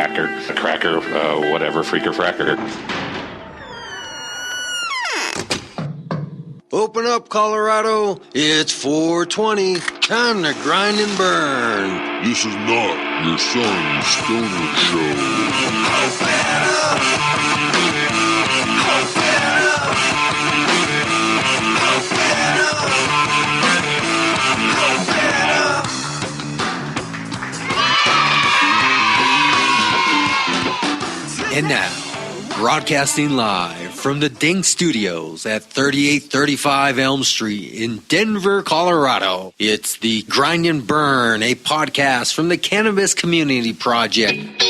hacker, a cracker, whatever, freaker fracker. Open up, Colorado. It's 420. Time to grind and burn. This is not your son's stoner show. Open up. Open up. Open up. And now, broadcasting live from the Dink Studios at 3835 Elm Street in Denver, Colorado. It's the Grind and Burn, a podcast from the Cannabis Community Project.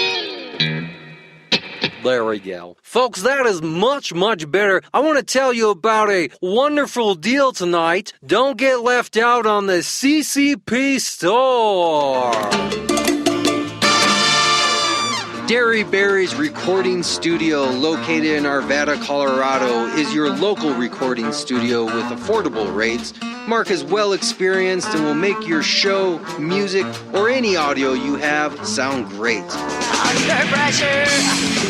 There we go. Folks, that is much, much better. I want to tell you about a wonderful deal tonight. Don't get left out on the CCP store. Dairy Berry's recording studio, located in Arvada, Colorado, is your local recording studio with affordable rates. Mark is well experienced and will make your show, music, or any audio you have sound great. Under pressure,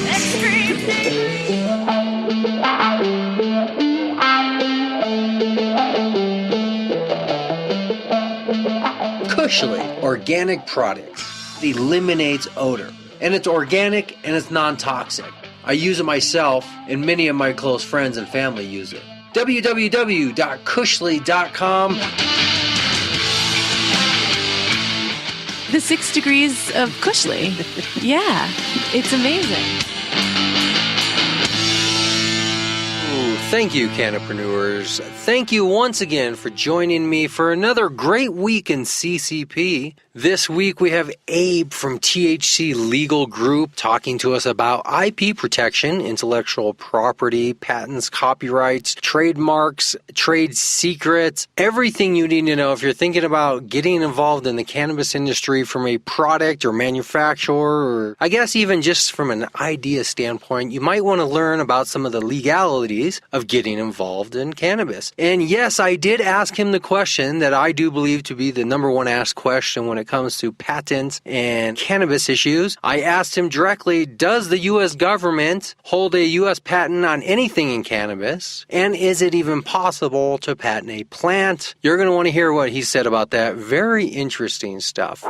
extreme heat. Cushly Organic Products. It eliminates odor. And it's organic and it's non-toxic. I use it myself, and many of my close friends and family use it. www.cushly.com. The 6 degrees of Cushly. Yeah, it's amazing. Thank you, Cannapreneurs. Thank you once again for joining me for another great week in CCP. This week we have Abe from THC Legal Group talking to us about IP protection, intellectual property, patents, copyrights, trademarks, trade secrets, everything you need to know if you're thinking about getting involved in the cannabis industry from a product or manufacturer, or I guess even just from an idea standpoint. You might want to learn about some of the legalities of getting involved in cannabis. And yes, I did ask him the question that I do believe to be the number one asked question when it comes to patents and cannabis issues. I asked him directly, does the U.S. government hold a U.S. patent on anything in cannabis? And is it even possible to patent a plant? You're going to want to hear what he said about that. Very interesting stuff.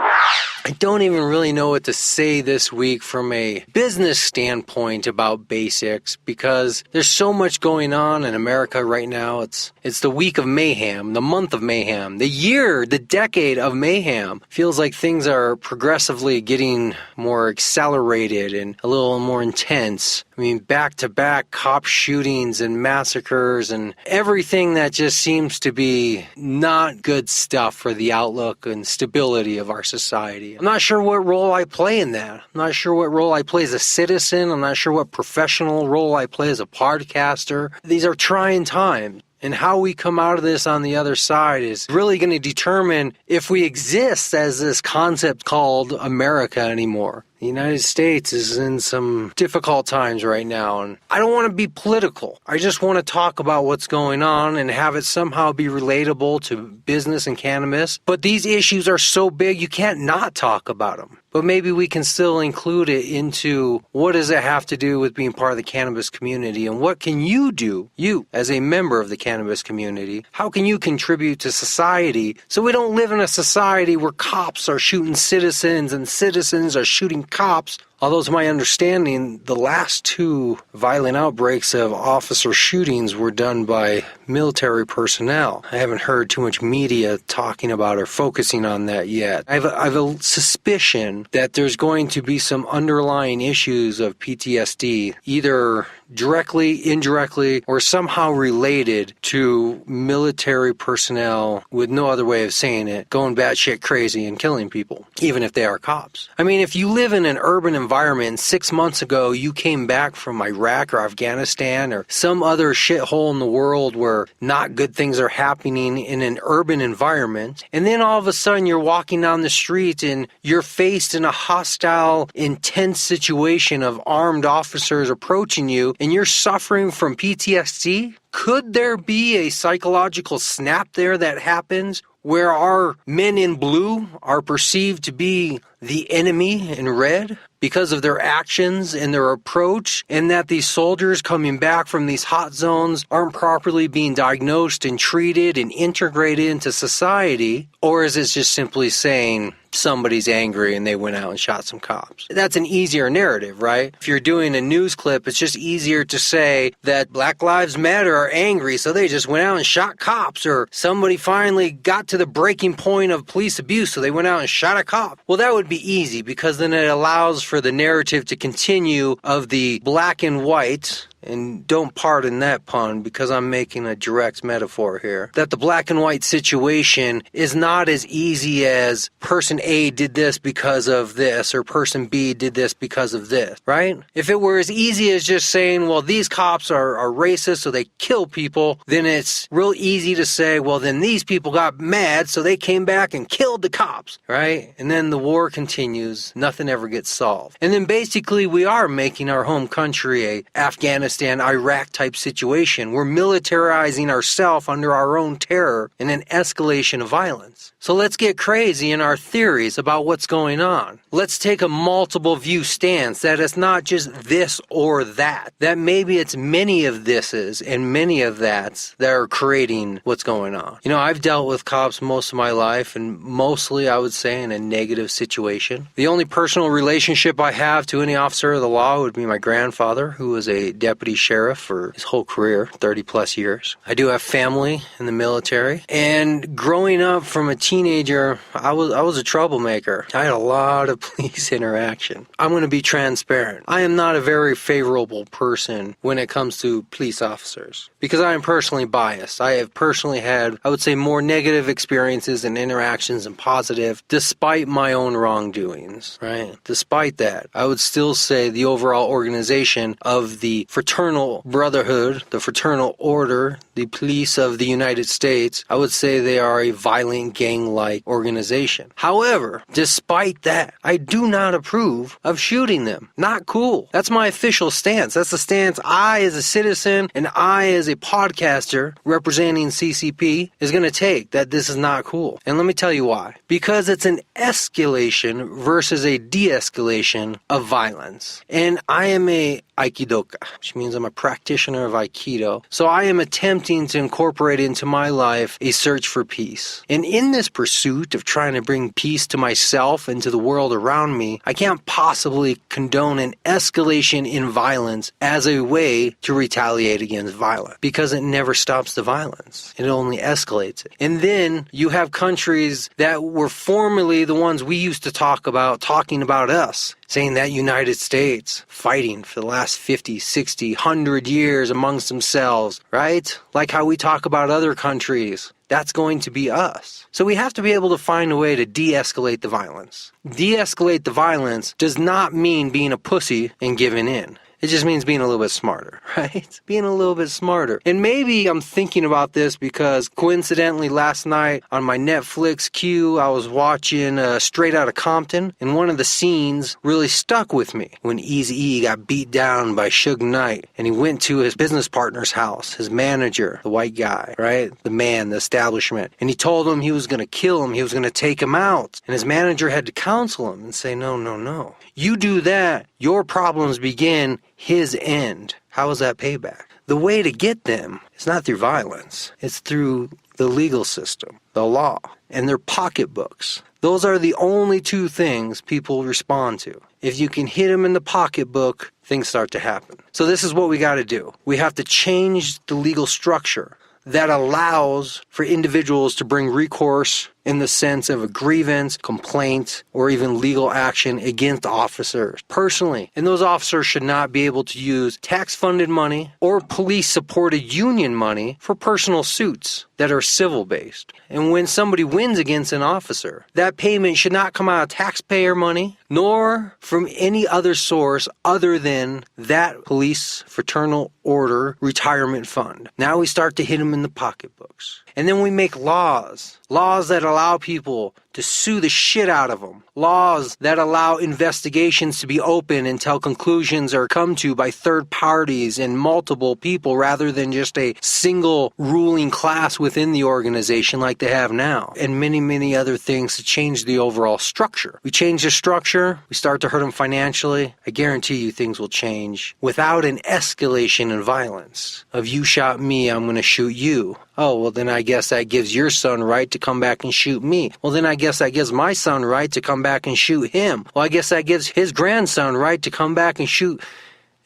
I don't even really know what to say this week from a business standpoint about basics because there's so much going on in America right now. It's the week of mayhem, the month of mayhem, the year, the decade of mayhem. Feels like things are progressively getting more accelerated and a little more intense. I mean, back-to-back cop shootings and massacres and everything that just seems to be not good stuff for the outlook and stability of our society. I'm not sure what role I play in that. I'm not sure what role I play as a citizen. I'm not sure what professional role I play as a podcaster. These are trying times. And how we come out of this on the other side is really going to determine if we exist as this concept called America anymore. The United States is in some difficult times right now, and I don't want to be political. I just want to talk about what's going on and have it somehow be relatable to business and cannabis. But these issues are so big, you can't not talk about them. But maybe we can still include it into what does it have to do with being part of the cannabis community, and what can you do, you as a member of the cannabis community, how can you contribute to society so we don't live in a society where cops are shooting citizens and citizens are shooting cops. Although, to my understanding, the last 2 violent outbreaks of officer shootings were done by military personnel. I haven't heard too much media talking about or focusing on that yet. I have a suspicion that there's going to be some underlying issues of PTSD, either directly, indirectly, or somehow related to military personnel, with no other way of saying it, going batshit crazy and killing people, even if they are cops. I mean, if you live in an urban environment, 6 months ago you came back from Iraq or Afghanistan or some other shithole in the world where not good things are happening in an urban environment, and then all of a sudden you're walking down the street and you're faced in a hostile, intense situation of armed officers approaching you, and you're suffering from PTSD? Could there be a psychological snap there that happens where our men in blue are perceived to be the enemy in red because of their actions and their approach, and that these soldiers coming back from these hot zones aren't properly being diagnosed and treated and integrated into society? Or is it just simply saying somebody's angry and they went out and shot some cops? That's an easier narrative, right? If you're doing a news clip, it's just easier to say that Black Lives Matter are angry, so they just went out and shot cops, or somebody finally got to the breaking point of police abuse, so they went out and shot a cop. Well, that would be easy, because then it allows for the narrative to continue of the black and white. And don't pardon that pun, because I'm making a direct metaphor here, that the black and white situation is not as easy as person A did this because of this, or person B did this because of this, right? If it were as easy as just saying, well, these cops are racist, so they kill people, then it's real easy to say, well, then these people got mad, so they came back and killed the cops, right? And then the war continues, nothing ever gets solved. And then basically we are making our home country a Afghanistan, Iraq type situation. We're militarizing ourselves under our own terror in an escalation of violence. So let's get crazy in our theories about what's going on. Let's take a multiple view stance, that it's not just this or that. That maybe it's many of thises and many of that's that are creating what's going on. You know, I've dealt with cops most of my life, and mostly I would say in a negative situation. The only personal relationship I have to any officer of the law would be my grandfather, who was a deputy sheriff for his whole career, 30 plus years. I do have family in the military, and growing up from a teenager, I was a troublemaker. I had a lot of police interaction. I'm going to be transparent. I am not a very favorable person when it comes to police officers, because I am personally biased. I have personally had, I would say, more negative experiences and interactions than positive, despite my own wrongdoings, right? Despite that, I would still say the overall organization of the fraternal brotherhood, the fraternal order, the police of the United States, I would say they are a violent gang-like organization. However, despite that, I do not approve of shooting them. Not cool. That's my official stance. That's the stance I, as a citizen, and I, as a podcaster representing CCP, is going to take, that this is not cool. And let me tell you why. Because it's an escalation versus a de-escalation of violence. And I am a Aikidoka, which means I'm a practitioner of Aikido. So I am attempting to incorporate into my life a search for peace. And in this pursuit of trying to bring peace to myself and to the world around me, I can't possibly condone an escalation in violence as a way to retaliate against violence, because it never stops the violence. It only escalates it. And then you have countries that were formerly the ones we used to talk about, talking about us, saying that United States fighting for the last 50, 60, 100 years amongst themselves, right? Like how we talk about other countries. That's going to be us. So we have to be able to find a way to de-escalate the violence. De-escalate the violence does not mean being a pussy and giving in. It just means being a little bit smarter, right? Being a little bit smarter. And maybe I'm thinking about this because coincidentally last night on my Netflix queue, I was watching Straight Outta Compton, and one of the scenes really stuck with me when Eazy-E got beat down by Suge Knight, and he went to his business partner's house, his manager, the white guy, right? The man, the establishment. And he told him he was going to kill him, he was going to take him out. And his manager had to counsel him and say, no. You do that, your problems begin, his end. How is that payback? The way to get them is not through violence. It's through the legal system, the law, and their pocketbooks. Those are the only two things people respond to. If you can hit them in the pocketbook, things start to happen. So this is what we got to do. We have to change the legal structure that allows for individuals to bring recourse in the sense of a grievance, complaint, or even legal action against officers personally. And those officers should not be able to use tax-funded money or police-supported union money for personal suits that are civil-based. And when somebody wins against an officer, that payment should not come out of taxpayer money, nor from any other source other than that police fraternal order retirement fund. Now we start to hit them in the pocketbooks. And then we make laws that allow people to sue the shit out of them. Laws that allow investigations to be open until conclusions are come to by third parties and multiple people rather than just a single ruling class within the organization like they have now. And many, many other things to change the overall structure. We change the structure, we start to hurt them financially. I guarantee you things will change without an escalation in violence. Of you shot me, I'm going to shoot you. Oh, well then I guess that gives your son right to come back and shoot me. Well then I guess that gives my son right to come back and shoot him. Well I guess that gives his grandson right to come back and shoot.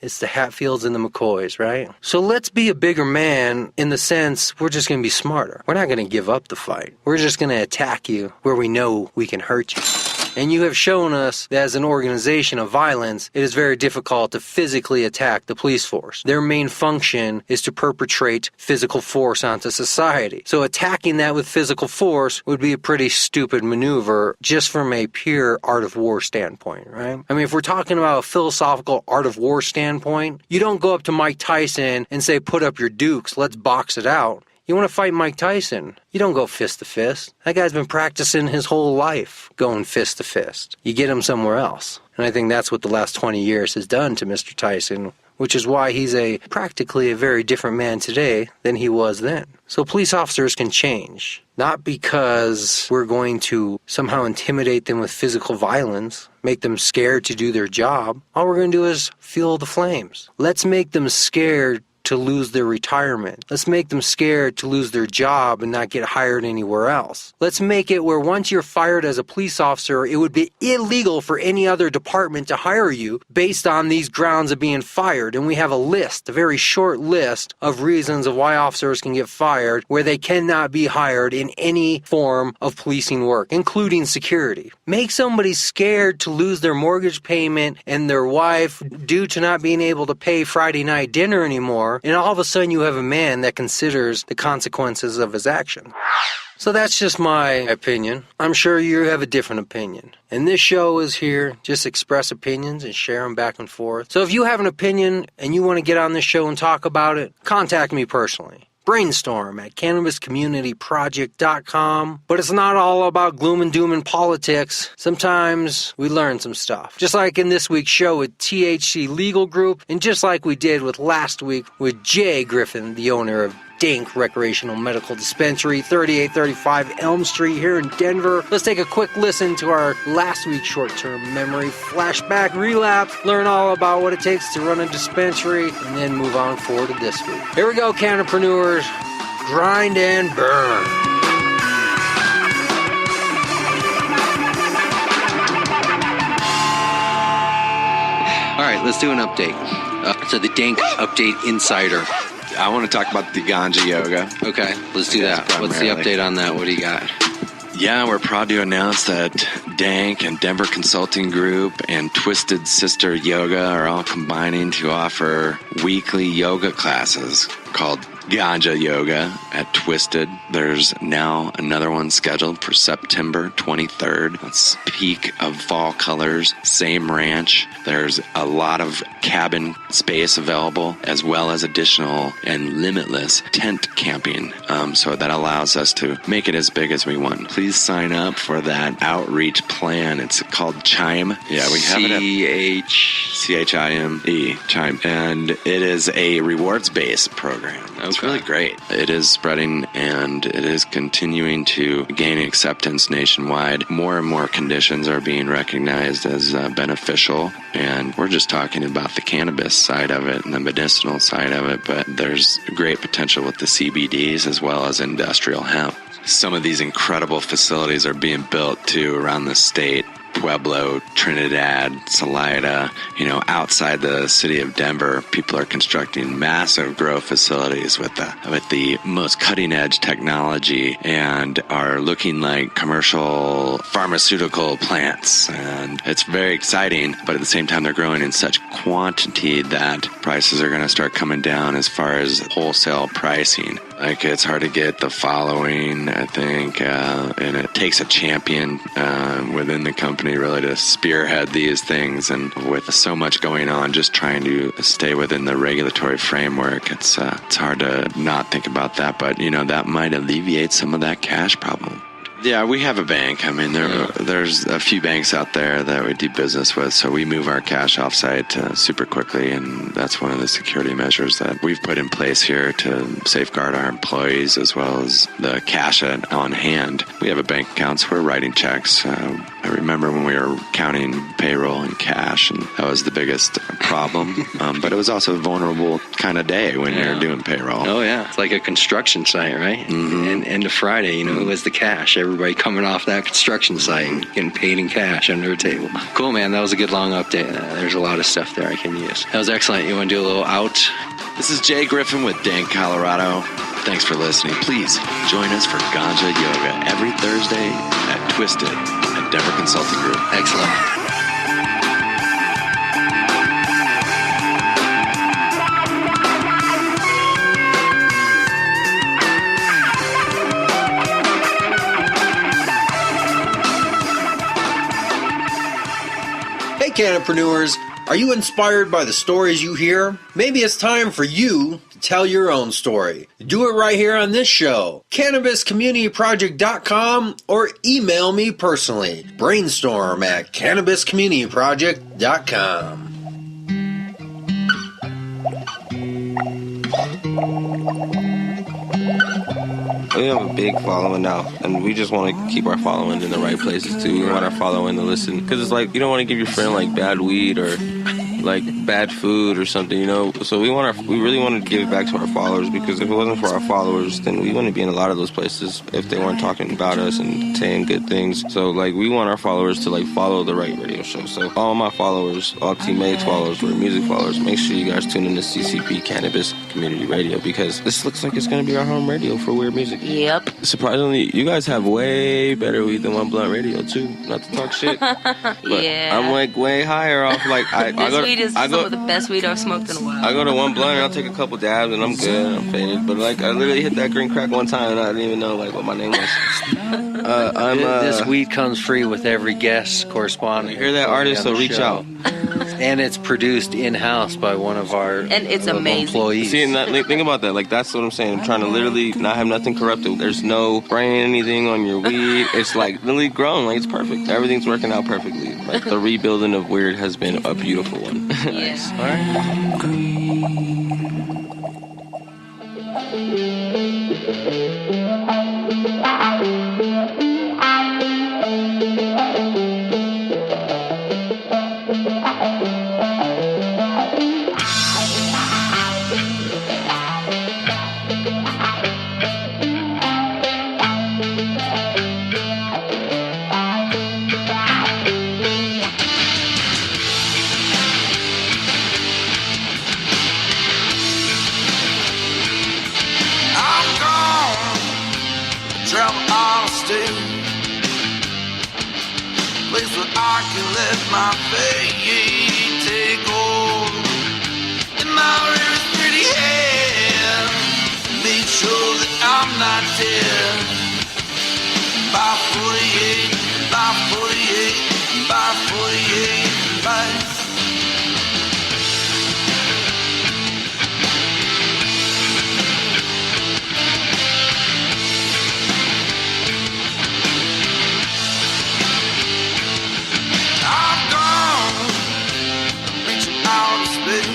It's the Hatfields and the McCoys, right? So let's be a bigger man in the sense we're just going to be smarter. We're not going to give up the fight. We're just going to attack you where we know we can hurt you. And you have shown us that as an organization of violence, it is very difficult to physically attack the police force. Their main function is to perpetrate physical force onto society. So attacking that with physical force would be a pretty stupid maneuver just from a pure art of war standpoint, right? I mean, if we're talking about a philosophical art of war standpoint, you don't go up to Mike Tyson and say, put up your dukes, let's box it out. You want to fight Mike Tyson, you don't go fist to fist. That guy's been practicing his whole life going fist to fist. You get him somewhere else. And I think that's what the last 20 years has done to Mr. Tyson, which is why he's practically a very different man today than he was then. So police officers can change, not because we're going to somehow intimidate them with physical violence, make them scared to do their job. All we're going to do is fuel the flames. Let's make them scared to lose their retirement. Let's make them scared to lose their job and not get hired anywhere else. Let's make it where once you're fired as a police officer, it would be illegal for any other department to hire you based on these grounds of being fired. And we have a list, a very short list of reasons of why officers can get fired where they cannot be hired in any form of policing work, including security. Make somebody scared to lose their mortgage payment and their wife due to not being able to pay Friday night dinner anymore, and all of a sudden you have a man that considers the consequences of his action. So that's just my opinion. I'm sure you have a different opinion. And this show is here, just express opinions and share them back and forth. So if you have an opinion and you want to get on this show and talk about it, contact me personally. Brainstorm at CannabisCommunityProject.com. But it's not all about gloom and doom and politics. Sometimes we learn some stuff. Just like in this week's show with THC Legal Group, and just like we did with last week with Jay Griffin, the owner of Dink Recreational Medical Dispensary, 3835 Elm Street here in Denver. Let's take a quick listen to our last week's short-term memory flashback relapse, learn all about what it takes to run a dispensary, and then move on forward to this week. Here we go, Cannapreneurs. Grind and burn. All right, let's do an update. So the Dink Update Insider. I want to talk about the ganja yoga. Okay, let's do that. What's the update on that? What do you got? Yeah, we're proud to announce that Dank and Denver Consulting Group and Twisted Sister Yoga are all combining to offer weekly yoga classes called Ganja Yoga at Twisted. There's now another one scheduled for September 23rd. That's peak of fall colors, same ranch. There's a lot of cabin space available, as well as additional and limitless tent camping. So that allows us to make it as big as we want. Please sign up for that outreach plan. It's called Chime. Yeah, we have it at CHIME, Chime. And it is a rewards-based program. It's really great. It is spreading and it is continuing to gain acceptance nationwide. More and more conditions are being recognized as beneficial, and we're just talking about the cannabis side of it and the medicinal side of it, but there's great potential with the CBDs as well as industrial hemp. Some of these incredible facilities are being built too around the state. Pueblo, Trinidad, Salida, outside the city of Denver, people are constructing massive grow facilities with the most cutting edge technology and are looking like commercial pharmaceutical plants. And it's very exciting, but at the same time, they're growing in such quantity that prices are going to start coming down as far as wholesale pricing. Like, it's hard to get the following, I think, and it takes a champion within the company really to spearhead these things. And with so much going on, just trying to stay within the regulatory framework, it's hard to not think about that. But, that might alleviate some of that cash problem. Yeah, we have a bank. I mean, there's a few banks out there that we do business with, so we move our cash offsite super quickly, and that's one of the security measures that we've put in place here to safeguard our employees as well as the cash on hand. We have a bank account, so we're writing checks. I remember when we were counting payroll in cash, and that was the biggest problem. But it was also a vulnerable kind of day when you're doing payroll. Oh, yeah. It's like a construction site, right? Mm-hmm. And end of Friday, it was the cash. Everybody coming off that construction site and getting paid in cash under a table. Cool, man. That was a good long update. There's a lot of stuff there I can use. That was excellent. You want to do a little out? This is Jay Griffin with Dank, Colorado. Thanks for listening. Please join us for Ganja Yoga every Thursday at Twisted at Denver Consulting Group. Excellent. Hey, Cannapreneurs! Are you inspired by the stories you hear? Maybe it's time for you to tell your own story. Do it right here on this show. CannabisCommunityProject.com or email me personally. Brainstorm at CannabisCommunityProject.com. We have a big following now, and we just want to keep our following in the right places too. We want our following to listen, because it's like you don't want to give your friend like bad weed or like bad food or something, So we really want to give it back to our followers, because if it wasn't for our followers, then we wouldn't be in a lot of those places if they weren't talking about us and saying good things. So like we want our followers to like follow the right radio show. So all my followers, all teammates followers, or music followers, make sure you guys tune in to CCP Cannabis Community Radio, because this looks like it's gonna be our home radio for weird music. Yep. Surprisingly, you guys have way better weed than One Blunt Radio too. Not to talk shit, but Yeah. I'm like way higher off. Like This weed is some of the best weed I've smoked in a while. I go to One Blunt and I'll take a couple dabs and I'm good. I'm faded. But like I literally hit that green crack one time and I didn't even know like what my name was. This weed comes free with every guest correspondent. You hear that, artist? So reach out. And it's produced in-house by one of our And it's amazing. employees. See, and think about that. Like that's what I'm saying. I'm trying to literally not have nothing corrupted. There's no spraying anything on your weed. It's like literally grown. Like it's perfect. Everything's working out perfectly. Like the rebuilding of Weird has been a beautiful one. Yes. All right. I'm gone, travel all state, place where I can let my fate take hold. And my rear's pretty head, make sure that I'm not dead. By 48, by 48, by 48, by. I'm gone, reaching out of space,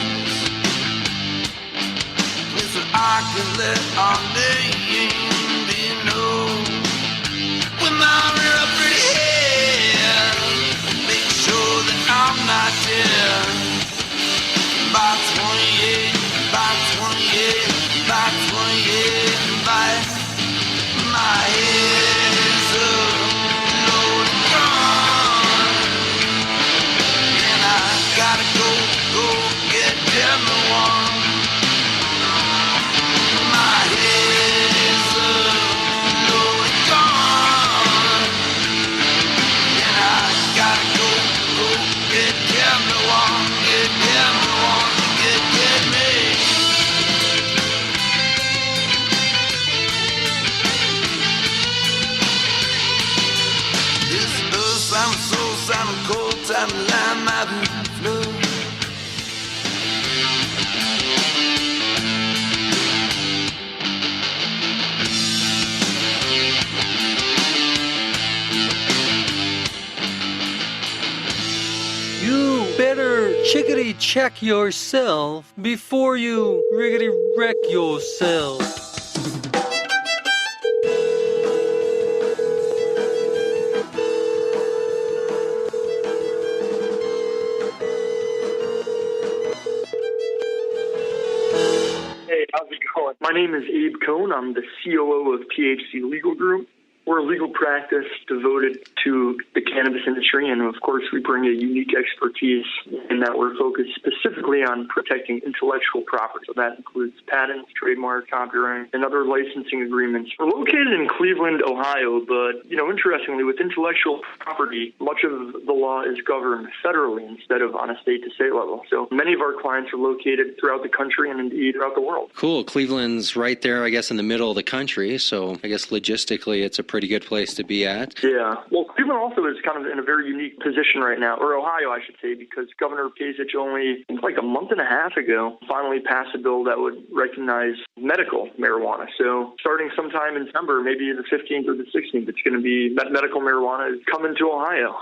place where I can let our name be known. With my rear up pretty head, make sure that I'm not dead. By 28, by 28, by 28, by my head is a loaded gun. And I gotta go get them the one. My head chickadee check yourself before you riggedy wreck yourself. Hey, how's it going? My name is Abe Cohn. I'm the COO of THC Legal Group. We're a legal practice devoted to the cannabis industry, and of course we bring a unique expertise in that we're focused specifically on protecting intellectual property. So that includes patents, trademark, copyright, and other licensing agreements. We're located in Cleveland, Ohio, but, interestingly, with intellectual property, much of the law is governed federally instead of on a state-to-state level. So many of our clients are located throughout the country and indeed throughout the world. Cool. Cleveland's right there, I guess, in the middle of the country, so I guess logistically it's a pretty good place to be at. Yeah. Well, Cleveland also is kind of in a very unique position right now, or Ohio, I should say, because Governor Kasich only, like a month and a half ago, finally passed a bill that would recognize medical marijuana. So starting sometime in December, maybe the 15th or the 16th, it's going to be medical marijuana is coming to Ohio.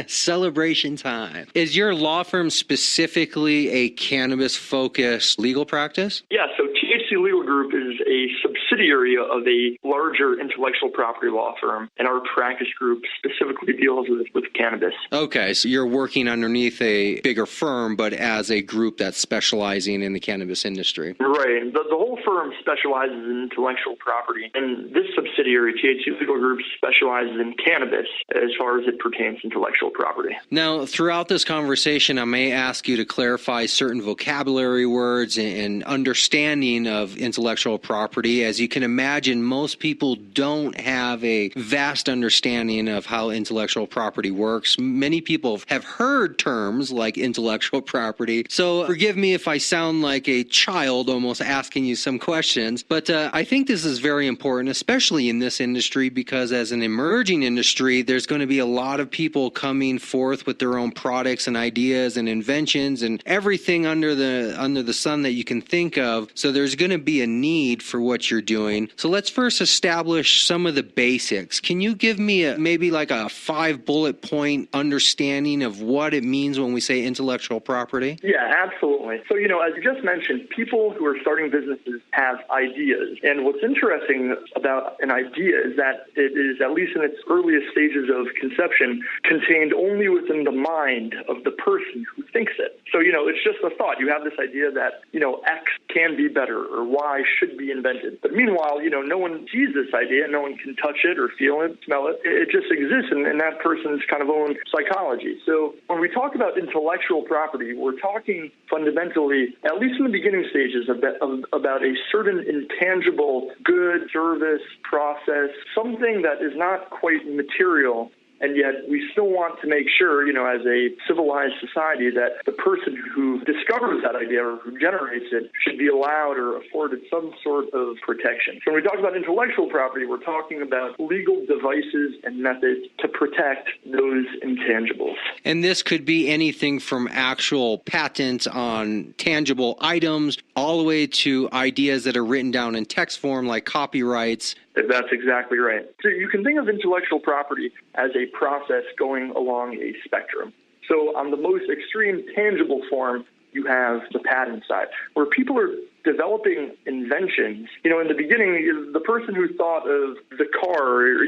Celebration time. Is your law firm specifically a cannabis-focused legal practice? Yeah, so THC Legal Group is a subsidiary of a larger intellectual property law firm, and our practice group specifically deals with cannabis. Okay, so you're working underneath a bigger firm, but as a group that's specializing in the cannabis industry. Right. The whole firm specializes in intellectual property, and this subsidiary, THC Legal Group, specializes in cannabis as far as it pertains to intellectual property. Now, throughout this conversation, I may ask you to clarify certain vocabulary words and understanding of intellectual property. As you can imagine, most people don't have a vast understanding of how intellectual property works. Many people have heard terms like intellectual property, so forgive me if I sound like a child almost asking you some questions, but I think this is very important, especially in this industry, because as an emerging industry, there's going to be a lot of people coming forth with their own products and ideas and inventions and everything under the sun that you can think of. So there's going to be a need for what you're doing. So let's first establish some of the basics. Can you give me maybe like a 5 bullet point understanding of what it means when we say intellectual property? Yeah, absolutely. So, as you just mentioned, people who are starting businesses have ideas. And what's interesting about an idea is that it is, at least in its earliest stages of conception, contained only within the mind of the person who thinks it. So, it's just a thought. You have this idea that, X can be better or Y should be invented. But meanwhile, no one sees this idea. No one can touch it or feel it, smell it. It just exists in that person's kind of own psychology. So when we talk about intellectual property, we're talking fundamentally, at least in the beginning stages, about a certain intangible good, service, process, something that is not quite material. And yet we still want to make sure, as a civilized society, that the person who discovers that idea or who generates it should be allowed or afforded some sort of protection. So when we talk about intellectual property, we're talking about legal devices and methods to protect those intangibles. And this could be anything from actual patents on tangible items all the way to ideas that are written down in text form like copyrights. That's exactly right. So you can think of intellectual property as a process going along a spectrum. So on the most extreme tangible form, you have the patent side, where people are developing inventions. In the beginning, the person who thought of the car,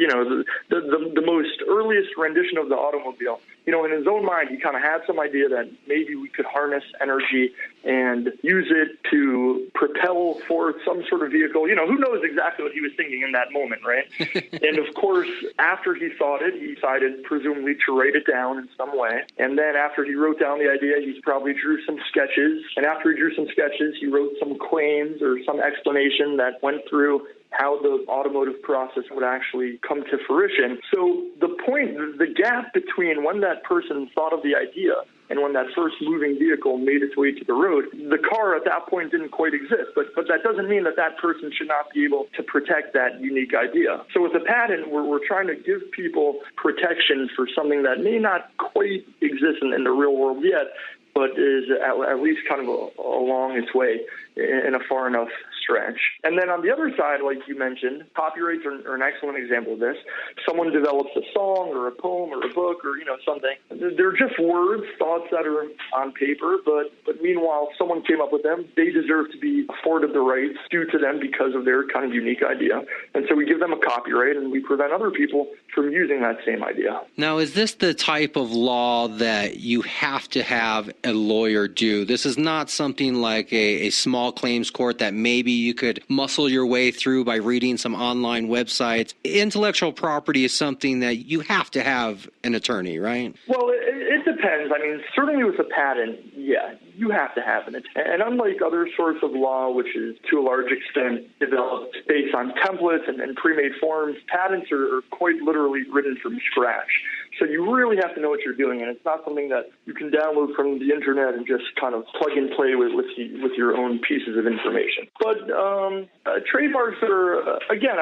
the most earliest rendition of the automobile, in his own mind, he kind of had some idea that maybe we could harness energy and use it to propel forth some sort of vehicle. Who knows exactly what he was thinking in that moment, right? And of course, after he thought it, he decided presumably to write it down in some way. And then after he wrote down the idea, he probably drew some sketches. And after he drew some sketches, he wrote some claims or some explanation that went through how the automotive process would actually come to fruition. So the gap between when that person thought of the idea and when that first moving vehicle made its way to the road, the car at that point didn't quite exist. But that doesn't mean that person should not be able to protect that unique idea. So with the patent, we're trying to give people protection for something that may not quite exist in the real world yet, but is at least kind of along its way in a far enough stretch. And then on the other side, like you mentioned, copyrights are an excellent example of this. Someone develops a song or a poem or a book or, something. They're just words, thoughts that are on paper, but meanwhile, someone came up with them. They deserve to be afforded the rights due to them because of their kind of unique idea. And so we give them a copyright and we prevent other people from using that same idea. Now, is this the type of law that you have to have a lawyer do? This is not something like a small claims court that maybe you could muscle your way through by reading some online websites. Intellectual property is something that you have to have an attorney, right? Well, it depends. I mean, certainly with a patent, yeah, you have to have it. And unlike other sorts of law, which is to a large extent developed based on templates and pre-made forms, patents are quite literally written from scratch. So you really have to know what you're doing, and it's not something that you can download from the internet and just kind of plug and play with your own pieces of information. But trademarks are, again,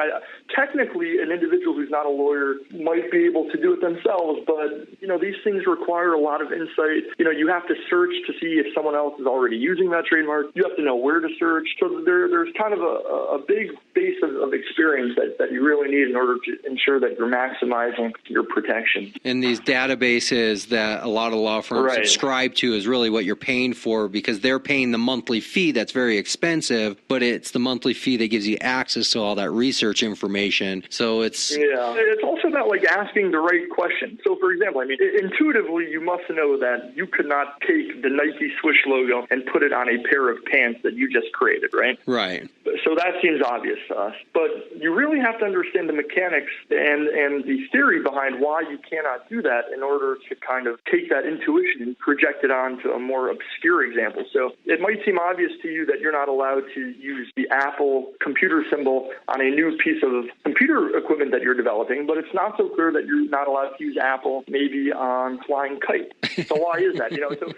technically an individual who's not a lawyer might be able to do it themselves, but, these things require a lot of insight. You have to search to see if someone else is already using that trademark. You have to know where to search. So there's kind of a big base of experience that you really need in order to ensure that you're maximizing your protection. And these databases that a lot of law firms subscribe to is really what you're paying for, because they're paying the monthly fee that's very expensive, but it's the monthly fee that gives you access to all that research information. So it's... Yeah. It's also about asking the right question. So, for example, intuitively, you must know that you could not take the Nike swoosh logo and put it on a pair of pants that you just created, right? Right. So that seems obvious to us. But you really have to understand the mechanics and the theory behind why you cannot do that in order to kind of take that intuition and project it onto a more obscure example. So it might seem obvious to you that you're not allowed to use the Apple computer symbol on a new piece of computer equipment that you're developing, but it's not so clear that you're not allowed to use Apple maybe on flying kite. So why is that?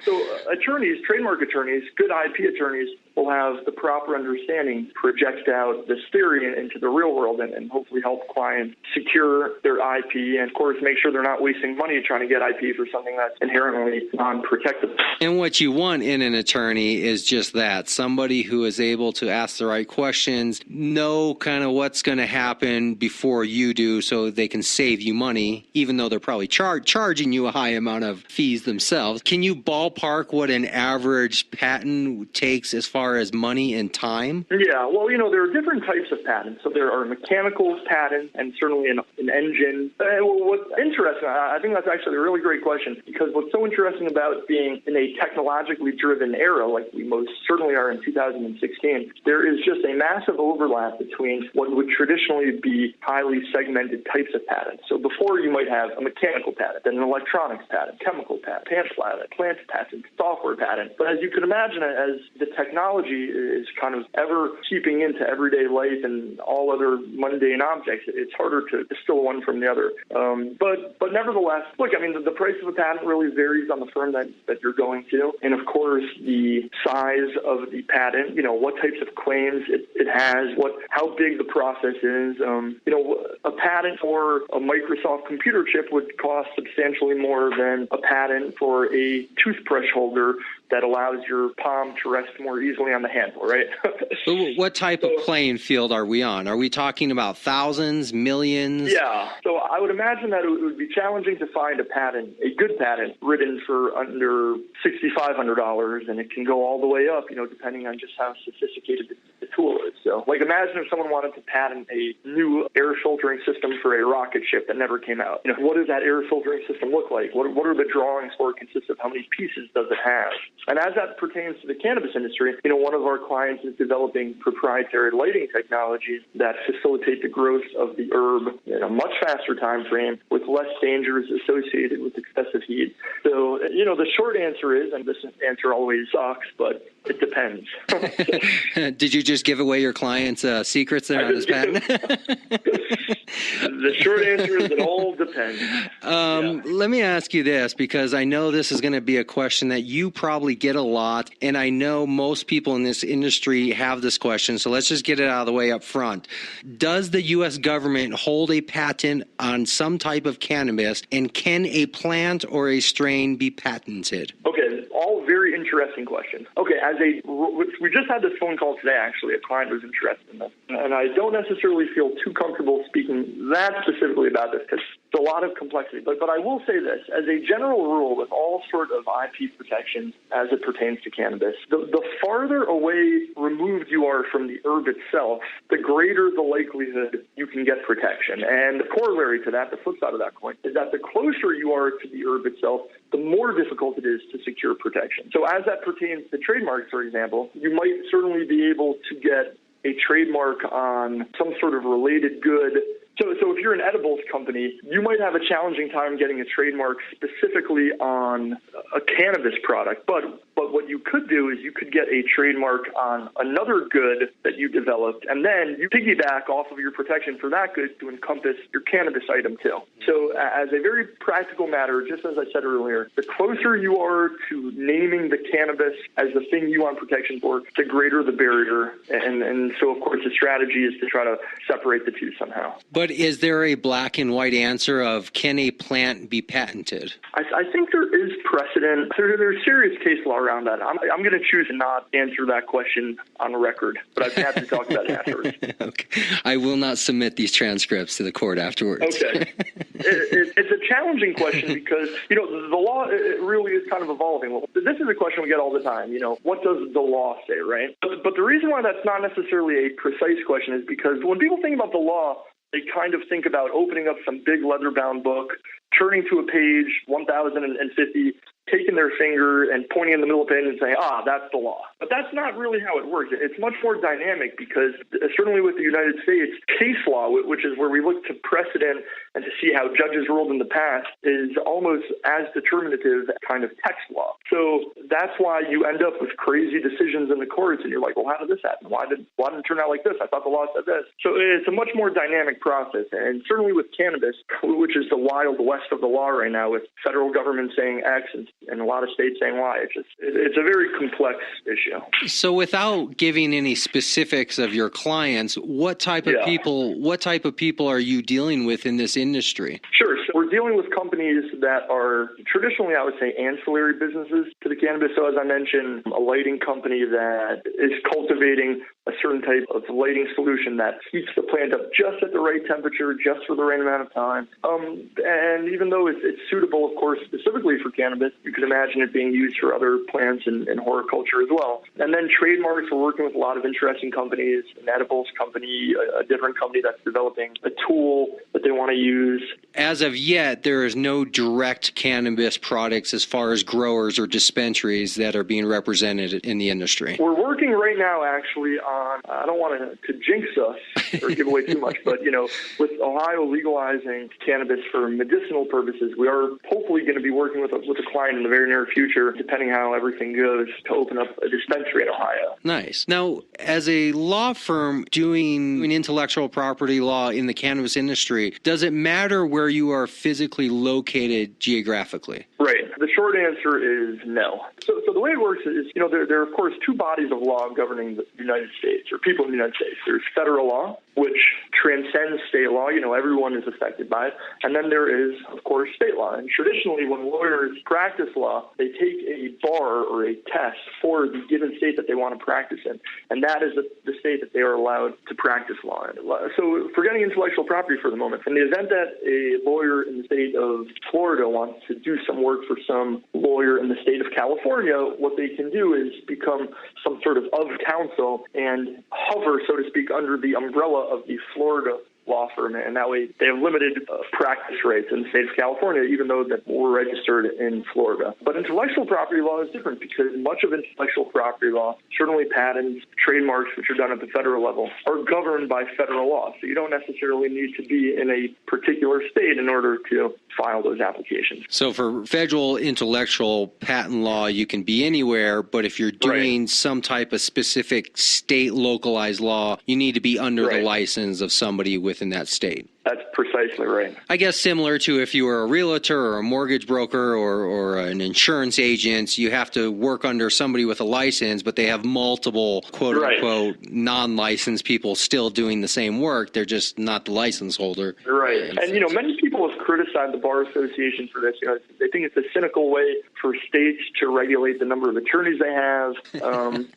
So attorneys, trademark attorneys, good IP attorneys will have the proper understanding, project out this theory into the real world and hopefully help clients secure their IP and, of course, make sure they're not wasting money trying to get IP for something that's inherently non-protected. And what you want in an attorney is just that, somebody who is able to ask the right questions, know kind of what's going to happen before you do so they can save you money, even though they're probably charging you a high amount of fees themselves. Can you ballpark what an average patent takes as far as money and time? Yeah, well, there are different types of patents. So there are mechanical patents and certainly an engine. What's interesting, I think that's actually a really great question, because what's so interesting about being in a technologically driven era, like we most certainly are in 2016, there is just a massive overlap between what would traditionally be highly segmented types of patents. So before you might have a mechanical patent, then an electronics patent, chemical patent, plant patent, software patent. But as you can imagine, as the technology is kind of ever seeping into everyday life and all other mundane objects, it's harder to distill one from the other. But nevertheless, look, the price of a patent really varies on the firm that you're going to. And of course, the size of the patent, what types of claims it has, how big the process is. A patent for a Microsoft computer chip would cost substantially more than a patent for a toothbrush holder that allows your palm to rest more easily on the handle, right? So what type of playing field are we on? Are we talking about thousands, millions? Yeah. So I would imagine that it would be challenging to find a good patent, written for under $6,500, and it can go all the way up, depending on just how sophisticated the tool is. So, imagine if someone wanted to patent a new air filtering system for a rocket ship that never came out. What does that air filtering system look like? What are the drawings for it consist of? How many pieces does it have? And as that pertains to the cannabis industry, one of our clients is developing proprietary lighting technologies that facilitate the growth of the herb in a much faster time frame with less dangers associated with excessive heat. So, the short answer is, and this answer always sucks, but it depends. Did you just give away your clients' secrets there on this patent? The short answer is it all depends. Let me ask you this, because I know this is going to be a question that you probably get a lot, and I know most people in this industry have this question, so let's just get it out of the way up front. Does the U.S. government hold a patent on some type of cannabis, and can a plant or a strain be patented? Okay, all very interesting questions. Okay, we just had this phone call today, actually. A client was interested in this. And I don't necessarily feel too comfortable speaking that specifically about this because it's a lot of complexity. But I will say this. As a general rule, with all sort of IP protections as it pertains to cannabis, the farther away removed you are from the herb itself, the greater the likelihood you can get protection. And the corollary to that, the flip side of that coin, is that the closer you are to the herb itself, the more difficult it is to secure protection. So as that pertains to trademarks, for example, you might certainly be able to get a trademark on some sort of related good. So if you're an edibles company, you might have a challenging time getting a trademark specifically on a cannabis product. But what you could do is you could get a trademark on another good that you developed, and then you piggyback off of your protection for that good to encompass your cannabis item too. So as a very practical matter, just as I said earlier, the closer you are to naming the cannabis as the thing you want protection for, the greater the barrier. And so, of course, the strategy is to try to separate the two somehow. But is there a black and white answer of can a plant be patented? I think there is precedent. There's serious case law around that. I'm going to choose to not answer that question on the record, but I've had to talk about it afterwards. Okay. I will not submit these transcripts to the court afterwards. Okay. It's a challenging question because, the law it really is kind of evolving. Well, this is a question we get all the time. What does the law say, right? But the reason why that's not necessarily a precise question is because when people think about the law, they kind of think about opening up some big leather-bound book, turning to a page 1050, taking their finger and pointing in the middle of the page and saying, that's the law. But that's not really how it works. It's much more dynamic because certainly with the United States, case law, which is where we look to precedent and to see how judges ruled in the past, is almost as determinative kind of text law. So that's why you end up with crazy decisions in the courts, and you're like, well, how did this happen? Why didn't it turn out like this? I thought the law said this. So it's a much more dynamic process. And certainly with cannabis, which is the wild west of the law right now, with federal government saying X and a lot of states saying Y, it's a very complex issue. So without giving any specifics of your clients, what type of people are you dealing with in this industry? Sure. So we're dealing with companies that are traditionally, I would say, ancillary businesses to the cannabis. So as I mentioned, a lighting company that is cultivating a certain type of lighting solution that heats the plant up just at the right temperature, just for the right amount of time. And even though it's suitable, of course, specifically for cannabis, you could imagine it being used for other plants and horticulture as well. And then trademarks, we're working with a lot of interesting companies, an edibles company, a different company that's developing a tool that they want to use. As of yet, there is no direct cannabis products as far as growers or dispensaries that are being represented in the industry. We're working right now, actually, on, I don't want to jinx us or give away too much, but, with Ohio legalizing cannabis for medicinal purposes, we are hopefully going to be working with a client in the very near future, depending how everything goes, to open up a dispensary in Ohio. Nice. Now, as a law firm doing intellectual property law in the cannabis industry, does it matter where you are physically located geographically? Right. The short answer is no. So the way it works is, there are, of course, two bodies of law governing the United States, or people in the United States. There's federal law, which transcends state law. Everyone is affected by it. And then there is, of course, state law. And traditionally, when lawyers practice law, they take a bar or a test for the given state that they want to practice in. And that is the state that they are allowed to practice law in. So forgetting intellectual property for the moment, in the event that a lawyer in the state of Florida wants to do some work for some lawyer in the state of California, what they can do is become some sort of counsel and hover, so to speak, under the umbrella of the Florida law firm, and that way they have limited practice rates in the state of California, even though that we're registered in Florida. But intellectual property law is different because much of intellectual property law, certainly patents, trademarks, which are done at the federal level, are governed by federal law. So you don't necessarily need to be in a particular state in order to file those applications. So for federal intellectual patent law, you can be anywhere, but if you're doing some type of specific state localized law, you need to be under the license of somebody within that state. That's precisely right. I guess similar to if you were a realtor or a mortgage broker or an insurance agent, you have to work under somebody with a license, but they have multiple quote-unquote non-licensed people still doing the same work. They're just not the license holder. Right. And, many people have criticized criticize the Bar Association for this. They think it's a cynical way for states to regulate the number of attorneys they have.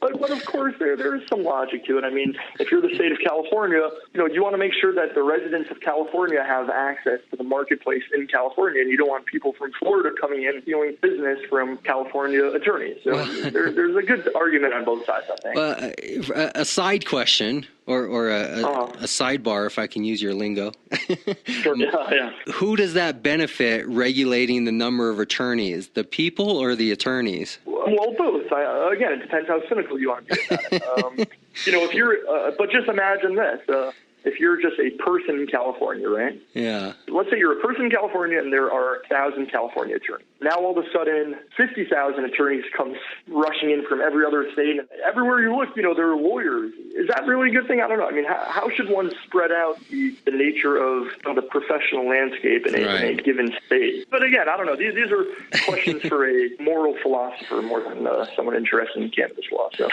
But of course, there is some logic to it. I mean, if you're the state of California, you want to make sure that the residents of California have access to the marketplace in California, and you don't want people from Florida coming in stealing business from California attorneys. So there's a good argument on both sides, I think. A side question, or a sidebar, if I can use your lingo. Sure. Yeah. Who does that benefit regulating the number of attorneys, the people or the attorneys? Well, both. Again, it depends how cynical you want to be about it. If you're, but just imagine this. If you're just a person in California, right? Yeah. Let's say you're a person in California and there are 1,000 California attorneys. Now, all of a sudden, 50,000 attorneys come rushing in from every other state. And everywhere you look, there are lawyers. Is that really a good thing? I don't know. I mean, how should one spread out the nature of the professional landscape in a given state? But again, I don't know. These are questions for a moral philosopher more than someone interested in cannabis law. So,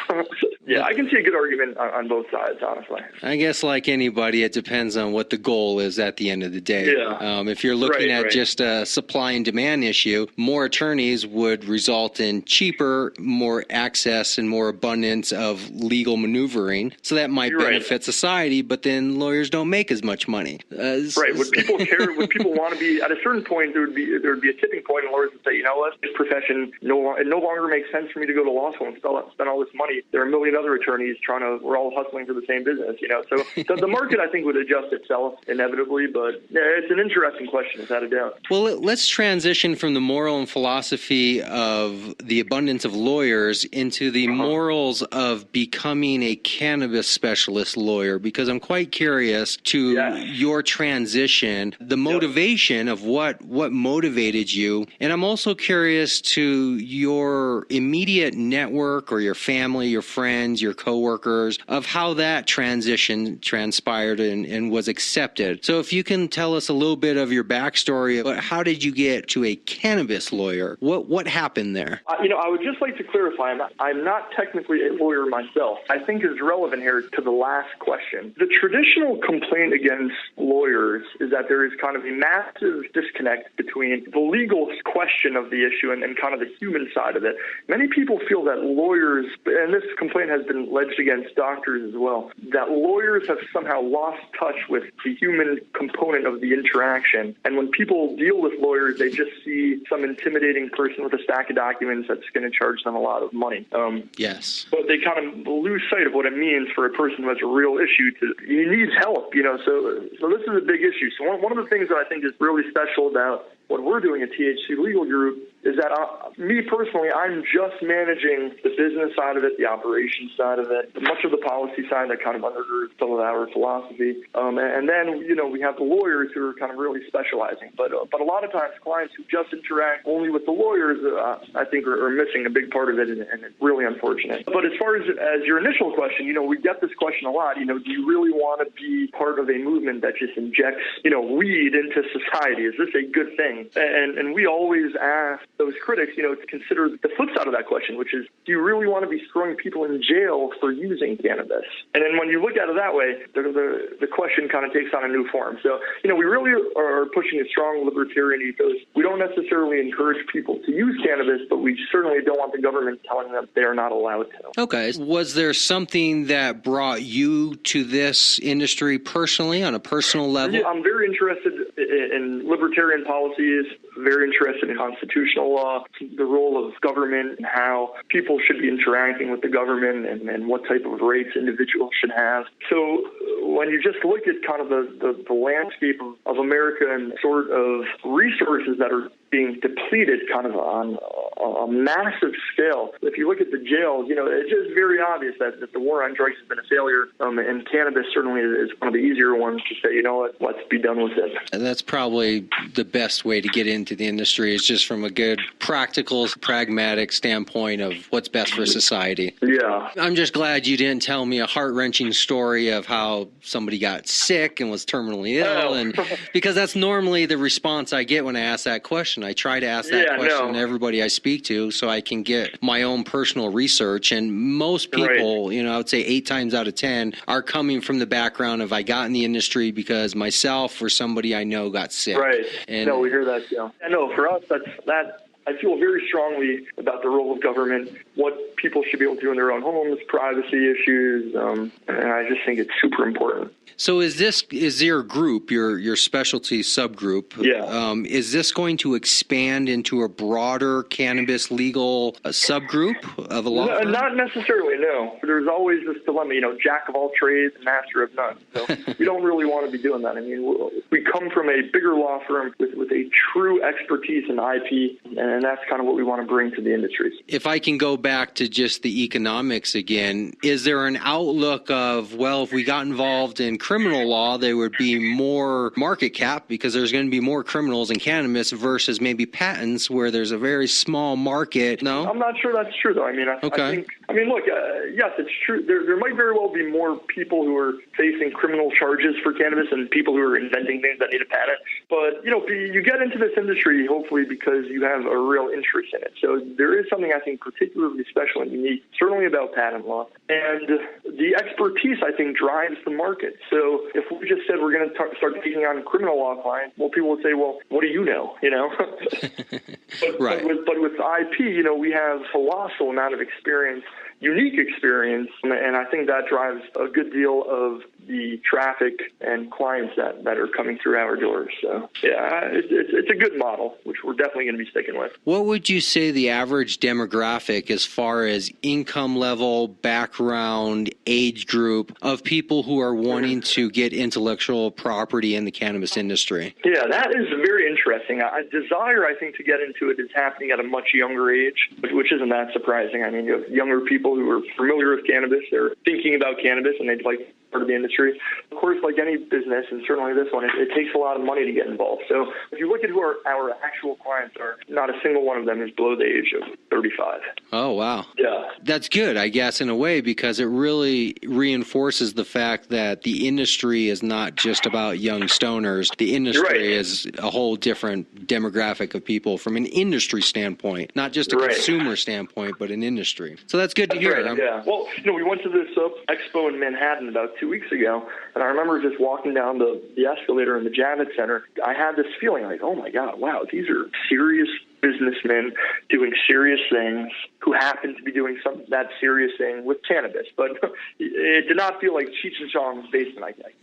yeah, I can see a good argument on both sides, honestly. I guess like anybody, it depends on what the goal is at the end of the day. Yeah. If you're looking at just a supply and demand issue, more attorneys would result in cheaper, more access and more abundance of legal maneuvering. So that might benefit society, but then lawyers don't make as much money. Right. Would people care? Would people want to be at a certain point? There would be a tipping point, and lawyers would say, this profession no longer makes sense for me to go to law school and spend all this money. There are a million other attorneys we're all hustling for the same business. So the market, I think, would adjust itself inevitably. But it's an interesting question, without a doubt. Well, let's transition from the moral and philosophy of the abundance of lawyers into the morals of becoming a cannabis specialist lawyer, because I'm quite curious to your transition, the motivation of what motivated you. And I'm also curious to your immediate network or your family, your friends, your coworkers, of how that transition transpired and was accepted. So if you can tell us a little bit of your backstory, about how did you get to a cannabis lawyer? What happened there? I would just like to clarify, I'm not technically a lawyer myself. I think is relevant here to the last question. The traditional complaint against lawyers is that there is kind of a massive disconnect between the legal question of the issue and kind of the human side of it. Many people feel that lawyers, and this complaint has been alleged against doctors as well, that lawyers have somehow lost touch with the human component of the interaction. And when people deal with lawyers, they just see some intimidating person with a stack of documents that's going to charge them a lot of money. Yes. But they kind of lose sight of what it means for a person who has a real issue. He needs help, So this is a big issue. So one of the things that I think is really special about what we're doing at THC Legal Group is that me personally, I'm just managing the business side of it, the operations side of it, much of the policy side that kind of undergirds some of our philosophy. And then, we have the lawyers who are kind of really specializing. But a lot of times clients who just interact only with the lawyers, I think are missing a big part of it, and it's really unfortunate. But as far as your initial question, we get this question a lot, do you really want to be part of a movement that just injects, weed into society? Is this a good thing? And we always ask those critics, to consider the flip side of that question, which is, do you really want to be throwing people in jail for using cannabis? And then when you look at it that way, the question kind of takes on a new form. So, we really are pushing a strong libertarian ethos. We don't necessarily encourage people to use cannabis, but we certainly don't want the government telling them they are not allowed to. Okay. Was there something that brought you to this industry personally, on a personal level? Yeah, I'm very interested in libertarian policies, very interested in constitutional law, the role of government and how people should be interacting with the government and what type of rights individuals should have. So when you just look at kind of the landscape of America and sort of resources that are being depleted kind of on a massive scale. If you look at the jails, it's just very obvious that the war on drugs has been a failure, and cannabis certainly is one of the easier ones to say, let's be done with it. And that's probably the best way to get into the industry, is just from a good, practical, pragmatic standpoint of what's best for society. Yeah. I'm just glad you didn't tell me a heart-wrenching story of how somebody got sick and was terminally ill, and because that's normally the response I get when I ask that question. question. I try to ask that question to everybody I speak to so I can get my own personal research. And most people, I would say 8 times out of 10 are coming from the background of I got in the industry because myself or somebody I know got sick. Right. And no, we hear that too. I know for us, that I feel very strongly about the role of government, what people should be able to do in their own homes, privacy issues, and I just think it's super important. So is your group, your specialty subgroup, is this going to expand into a broader cannabis legal subgroup of a law firm? Not necessarily, no. There's always this dilemma, jack of all trades, master of none. So we don't really want to be doing that. I mean, we come from a bigger law firm with a true expertise in IP, and that's kind of what we want to bring to the industry. If I can go back to just the economics again, is there an outlook of, well, if we got involved in criminal law, there would be more market cap because there's going to be more criminals in cannabis versus maybe patents where there's a very small market? No? I'm not sure that's true, though. I mean, I think, look, yes, it's true. There might very well be more people who are facing criminal charges for cannabis and people who are inventing things that need a patent. But, you get into this industry, hopefully, because you have a real interest in it. So there is something I think particularly special and unique, certainly about patent law. And the expertise, I think, drives the market. So if we just said we're going to start taking on criminal law clients, well, people would say, well, what do you know? But with IP, we have a colossal amount of experience, unique experience, and I think that drives a good deal of the traffic and clients that are coming through our doors. So, it's a good model, which we're definitely going to be sticking with. What would you say the average demographic as far as income level, background, age group of people who are wanting to get intellectual property in the cannabis industry? Yeah, that is very interesting. Desire, I think, to get into it is happening at a much younger age, which isn't that surprising. I mean, you have younger people who are familiar with cannabis, they're thinking about cannabis, and they'd like to be part of the industry. Of course, like any business, and certainly this one, it takes a lot of money to get involved. So if you look at who our actual clients are, not a single one of them is below the age of 35. Oh, wow. Yeah. That's good, I guess, in a way, because it really reinforces the fact that the industry is not just about young stoners. The industry is a whole different demographic of people from an industry standpoint, not just a consumer standpoint, but an industry. So that's good to hear. Right, yeah. Well, we went to this expo in Manhattan about 2 weeks ago, and I remember just walking down the escalator in the Javits Center. I had this feeling like, oh my God, wow, these are serious businessmen doing serious things who happen to be doing that serious thing with cannabis. But it did not feel like Cheech and Chong's basement, I think.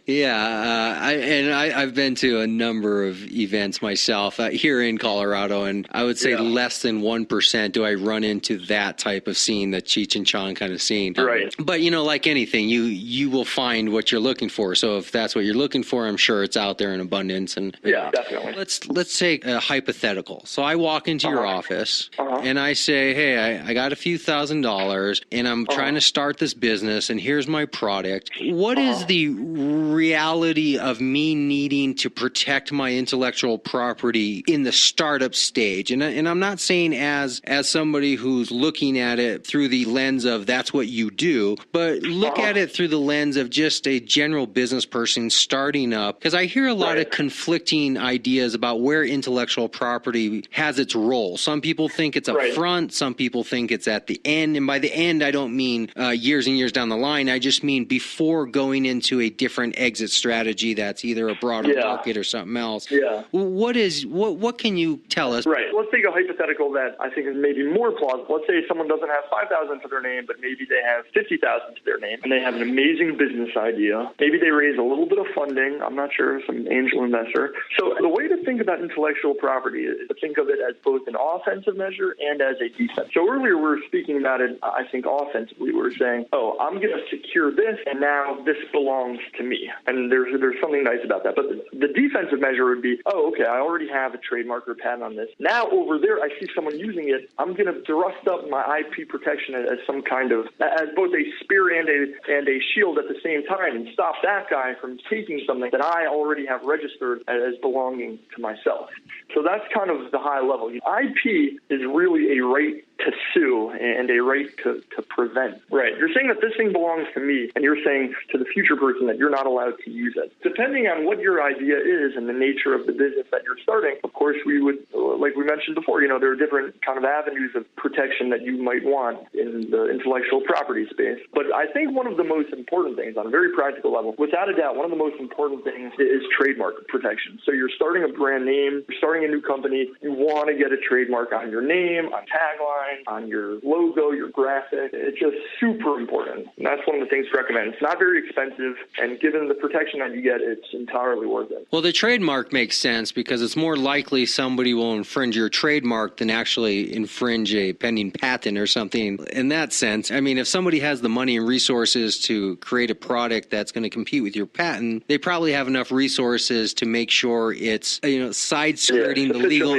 Yeah, I've been to a number of events myself here in Colorado, and I would say less than 1% do I run into that type of scene, that Cheech and Chong kind of scene. Right. But, like anything, you will find what you're looking for. So if that's what you're looking for, I'm sure it's out there in abundance. And yeah, definitely. Let's take a hypothetical. So I walk into your office and I say, hey, I got a few $1,000s and I'm trying to start this business and here's my product. What is the reality of me needing to protect my intellectual property in the startup stage? And I'm not saying as somebody who's looking at it through the lens of that's what you do, but look at it through the lens of just a general business person starting up. Because I hear a lot of conflicting ideas about where intellectual property has its role. Some people think it's up front, some people think it's at the end. And by the end, I don't mean years and years down the line. I just mean before going into a different exit strategy that's either a broader market or something else. Yeah. What can you tell us? Right. Let's take a hypothetical that I think is maybe more plausible. Let's say someone doesn't have $5,000 to their name, but maybe they have $50,000 to their name, and they have an amazing business idea. Maybe they raise a little bit of funding. I'm not sure, some angel investor. So the way to think about intellectual property is to think of it as both an offensive measure and as a defense. So earlier we were speaking about it, I think offensively. We were saying, oh, I'm going to secure this, and now this belongs to me. And there's something nice about that. But the defensive measure would be, oh, okay, I already have a trademark or patent on this. Now over there, I see someone using it. I'm going to thrust up my IP protection as some kind of, as both a spear and a shield at the same time, and stop that guy from taking something that I already have registered as belonging to myself. So that's kind of the high level. IP is really a right to sue and a right to prevent. Right. You're saying that this thing belongs to me, and you're saying to the future person that you're not allowed to use it. Depending on what your idea is and the nature of the business that you're starting, of course, we would, like we mentioned before, there are different kind of avenues of protection that you might want in the intellectual property space. But I think one of the most important things on a very practical level, without a doubt, one of the most important things is trademark protection. So you're starting a brand name, you're starting a new company, you want to get a trademark on your name, on tagline, on your logo, your graphic. It's just super important. And that's one of the things to recommend. It's not very expensive, and given the protection that you get, it's entirely worth it. Well, the trademark makes sense because it's more likely somebody will infringe your trademark than actually infringe a pending patent or something in that sense. I mean, if somebody has the money and resources to create a product that's going to compete with your patent, they probably have enough resources to make sure it's, side skirting the legal.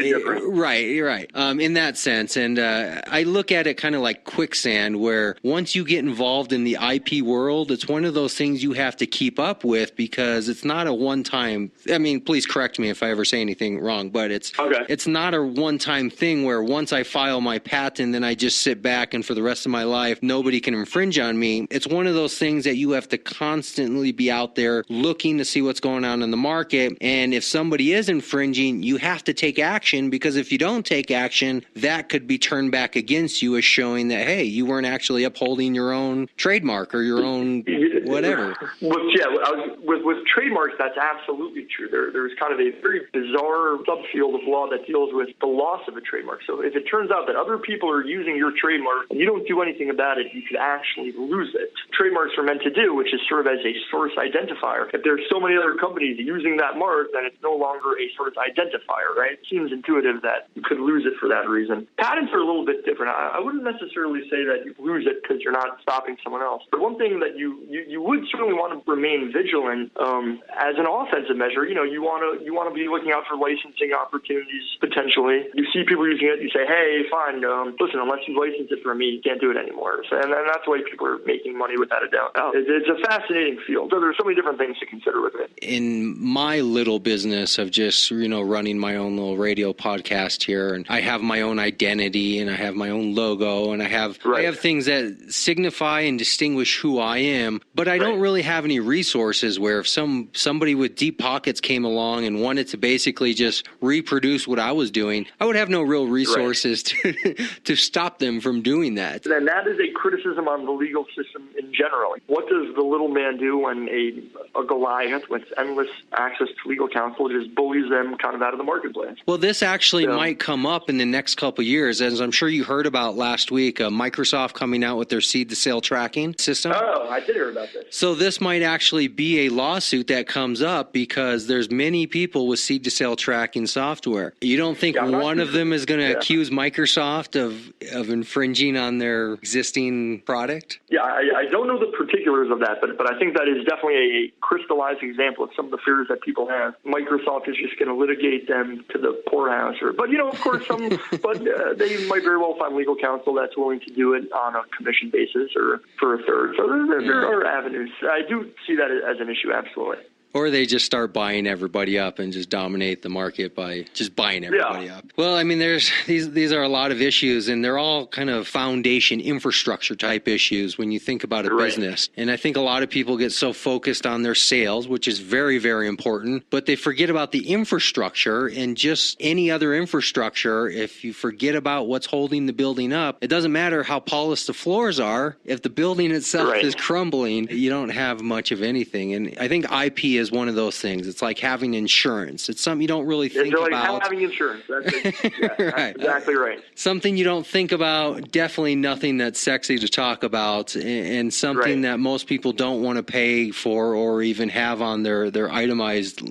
Right. In that sense. And I look at it kind of like quicksand, where once you get involved in the IP world, it's one of those things you have to keep up with because it's not a one-time. I mean, please correct me if I ever say anything wrong, but it's not a one-time thing where once I file my patent, then I just sit back and for the rest of my life, nobody can infringe on me. It's one of those things that you have to constantly be out there looking to see what's going on in the market. And if somebody is infringing, you have to take action, because if you don't take action, that could be turned back against you as showing that, hey, you weren't actually upholding your own trademark or your own whatever. With trademarks, that's absolutely true. There's kind of a very bizarre subfield of law that deals with the loss of a trademark. So if it turns out that other people are using your trademark and you don't do anything about it, you could actually lose it. Trademarks are meant to do, which is serve as a source identifier. If there's so many other companies using that mark, then it's no longer a source identifier, right? It seems intuitive that you could lose it for that reason. Patents are a little bit different. I wouldn't necessarily say that you lose it because you're not stopping someone else. But one thing that you would certainly want to remain vigilant as an offensive measure. You want to be looking out for licensing opportunities potentially. You see people using it, you say, hey, fine, listen, unless you license it for me, you can't do it anymore. So, and that's the way people are making money without a doubt. It's a fascinating field. So there's so many different things to consider with it. In my little business of just, running my own little radio podcast here, and I have my own identity and I have my own logo and I have things that signify and distinguish who I am, but I don't really have any resources where if somebody with deep pockets came along and wanted to basically just reproduce what I was doing, I would have no real resources to stop them from doing that. And that is a criticism on the legal system in general. What does the little man do when a Goliath with endless access to legal counsel just bullies them kind of out of the marketplace? Well, this actually might come up in the next couple of years, as I'm sure you heard about last week, Microsoft coming out with their seed-to-sale tracking system. Oh, I did hear about this. So this might actually be a lawsuit that comes up because there's many people with seed-to-sale tracking software. You don't think one of them is going to accuse Microsoft of infringing on their existing product? Yeah, I don't know the particulars of that, but I think that is definitely a crystallized example of some of the fears that people have. Microsoft is just going to litigate them to the poorhouse. But of course, they might very well find legal counsel that's willing to do it on a commission basis or for a third. So there are avenues. I do see that as an issue, absolutely. Or they just start buying everybody up and just dominate the market by just buying everybody up. Well, I mean, there's these are a lot of issues, and they're all kind of foundation infrastructure type issues when you think about a business. And I think a lot of people get so focused on their sales, which is very, very important, but they forget about the infrastructure and just any other infrastructure. If you forget about what's holding the building up, it doesn't matter how polished the floors are. If the building itself is crumbling, you don't have much of anything. And I think IP is one of those things. It's like having insurance. It's something you don't really think about. It's like having insurance. That's exactly right. Something you don't think about. Definitely nothing that's sexy to talk about, and something that most people don't want to pay for or even have on their itemized,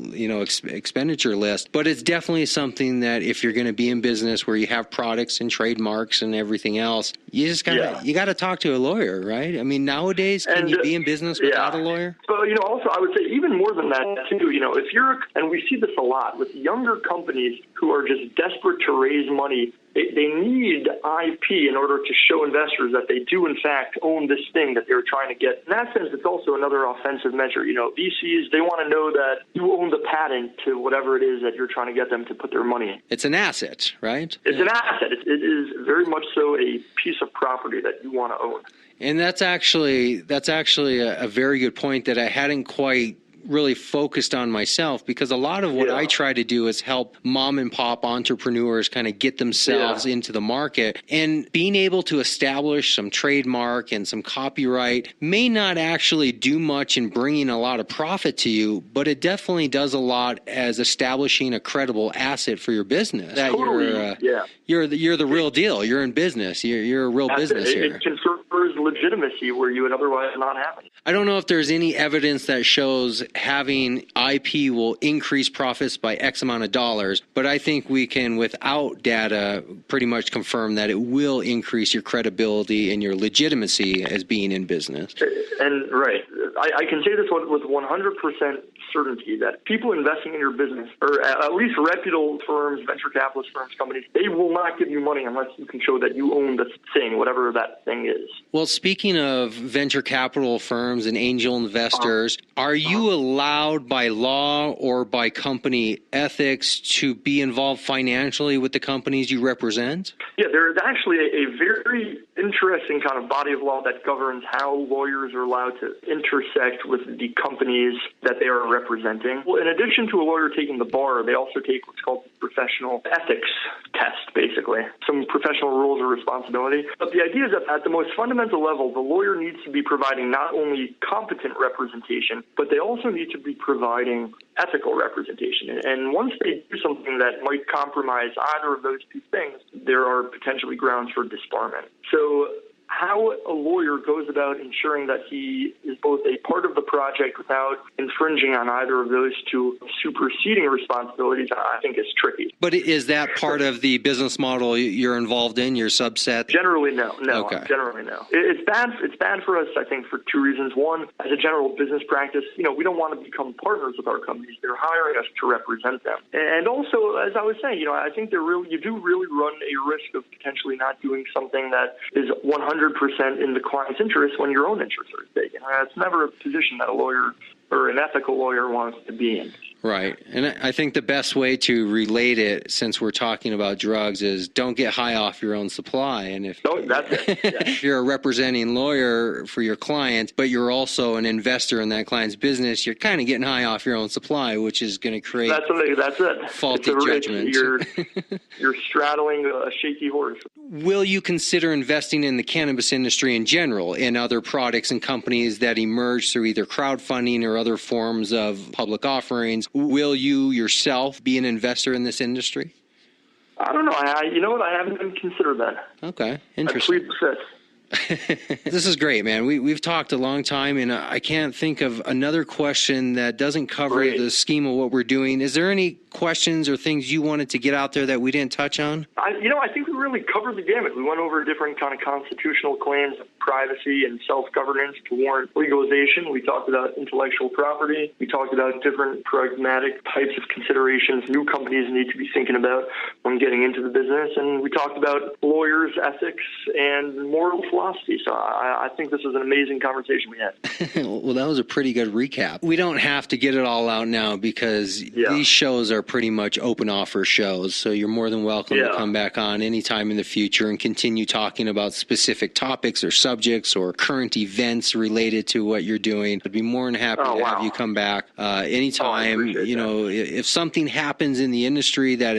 expenditure list. But it's definitely something that if you're going to be in business where you have products and trademarks and everything else, you just you got to talk to a lawyer, right? I mean, nowadays, can you be in business without a lawyer? But also, I would say even more than that too. If and we see this a lot with younger companies who are just desperate to raise money They need IP in order to show investors that they do, in fact, own this thing that they're trying to get. In that sense, it's also another offensive measure. VCs, they want to know that you own the patent to whatever it is that you're trying to get them to put their money in. It's an asset, right? It's an asset. It is very much so a piece of property that you want to own. And that's actually a very good point that I hadn't quite really focused on myself, because a lot of what I try to do is help mom and pop entrepreneurs kind of get themselves into the market, and being able to establish some trademark and some copyright may not actually do much in bringing a lot of profit to you, but it definitely does a lot as establishing a credible asset for your business. That you're the real deal. You're in business. You're a real business here. It confers legitimacy where you would otherwise not have it. I don't know if there's any evidence that shows having IP will increase profits by X amount of dollars, but I think we can, without data, pretty much confirm that it will increase your credibility and your legitimacy as being in business. And I can say this with 100% certainty that people investing in your business, or at least reputable firms, venture capitalist firms, companies, they will not give you money unless you can show that you own the thing, whatever that thing is. Well, speaking of venture capital firms and angel investors, are you allowed by law or by company ethics to be involved financially with the companies you represent? Yeah, there's actually a very interesting kind of body of law that governs how lawyers are allowed to intersect with the companies that they are representing. Well, in addition to a lawyer taking the bar, they also take what's called the professional ethics test, basically, some professional rules of responsibility. But the idea is that at the most fundamental level, the lawyer needs to be providing not only competent representation, but they also need to be providing ethical representation. And once they do something that might compromise either of those two things, there are potentially grounds for disbarment. So how a lawyer goes about ensuring that he is both a part of the project without infringing on either of those two superseding responsibilities, I think is tricky. But is that part of the business model you're involved in, your subset? Generally, no. Okay. Generally, no. It's bad for us, I think, for two reasons. One, as a general business practice, we don't want to become partners with our companies. They're hiring us to represent them. And also, as I was saying, I think you do really run a risk of potentially not doing something that is 100% in the client's interest when your own interests are at stake. It's never a position that a lawyer or an ethical lawyer wants to be in. Right. And I think the best way to relate it, since we're talking about drugs, is don't get high off your own supply. And if if you're a representing lawyer for your client, but you're also an investor in that client's business, you're kind of getting high off your own supply, which is going to create faulty judgments. You're straddling a shaky horse. Will you consider investing in the cannabis industry in general, in other products and companies that emerge through either crowdfunding or other forms of public offerings? Will you yourself be an investor in this industry? I don't know. I haven't even considered that. Okay, interesting. I plead the fifth. This is great, man. We've talked a long time, and I can't think of another question that doesn't cover the scheme of what we're doing. Is there any questions or things you wanted to get out there that we didn't touch on? I think we really covered the gamut. We went over different kind of constitutional claims of privacy and self-governance to warrant legalization. We talked about intellectual property. We talked about different pragmatic types of considerations new companies need to be thinking about when getting into the business. And we talked about lawyers, ethics, and moral philosophy. So I think this was an amazing conversation we had. Well, that was a pretty good recap. We don't have to get it all out now because these shows are pretty much open offer shows. So you're more than welcome to come back on anytime in the future and continue talking about specific topics or subjects or current events related to what you're doing. I'd be more than happy to have you come back anytime. If something happens in the industry that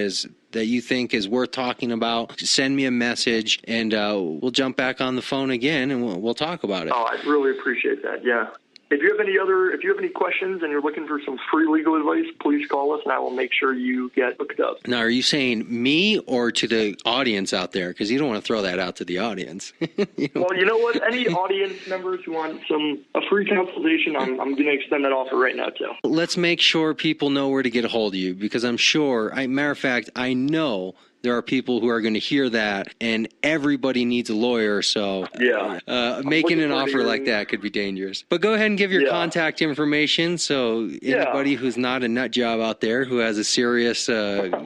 you think is worth talking about, send me a message and we'll jump back on the phone again and we'll talk about it. Oh, I really appreciate that. Yeah. If you have any questions and you're looking for some free legal advice, please call us and I will make sure you get hooked up. Now, are you saying me or to the audience out there? Because you don't want to throw that out to the audience. Well, you know what? Any audience members who want a free consultation, I'm going to extend that offer right now too. Let's make sure people know where to get a hold of you, because I'm sure, matter of fact, I know there are people who are going to hear that, and everybody needs a lawyer. So making an offer like that could be dangerous. But go ahead and give your contact information. So anybody who's not a nut job out there who has a serious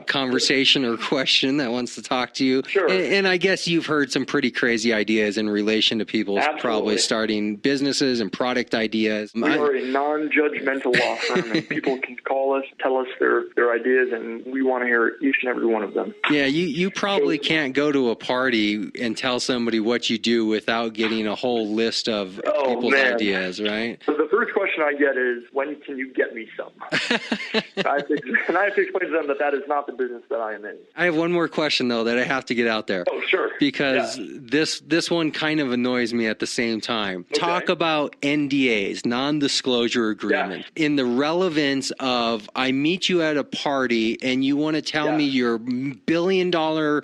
conversation or question that wants to talk to you. Sure. And I guess you've heard some pretty crazy ideas in relation to people probably starting businesses and product ideas. We are a non-judgmental law firm, and people can call us, tell us their ideas, and we want to hear each and every one of them. Yeah, you probably can't go to a party and tell somebody what you do without getting a whole list of people's ideas, right? So the first question I get is, when can you get me some? And I have to explain to them that is not the business that I am in. I have one more question, though, that I have to get out there. Oh, sure. Because this one kind of annoys me at the same time. Okay. Talk about NDAs, non-disclosure agreement, in the relevance of, I meet you at a party and you want to tell me your $1 billion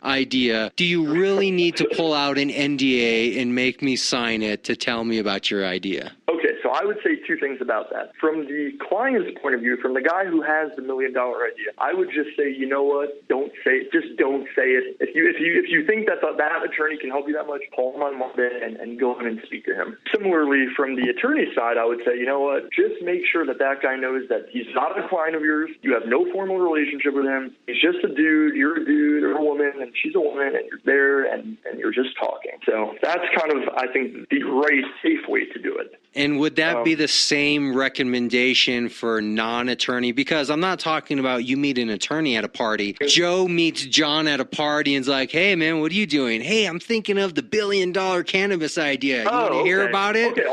idea. Do you really need to pull out an NDA and make me sign it to tell me about your idea? Okay, so I would say two things about that. From the client's point of view, from the guy who has the $1 million idea, I would just say, you know what? Don't say it. Just don't say it. If you think that that attorney can help you that much, call him on Monday and go in and speak to him. Similarly, from the attorney side, I would say, you know what? Just make sure that guy knows that he's not a client of yours. You have no formal relationship with him. He's just a dude. You're a dude or a woman, and she's a woman, and you're there, and you're just talking. So that's kind of, I think, the right, safe way to do it. And would that be the same recommendation for non-attorney? Because I'm not talking about you meet an attorney at a party. Joe meets John at a party and is like, hey, man, what are you doing? Hey, I'm thinking of the $1 billion cannabis idea. You want to hear about it? Okay,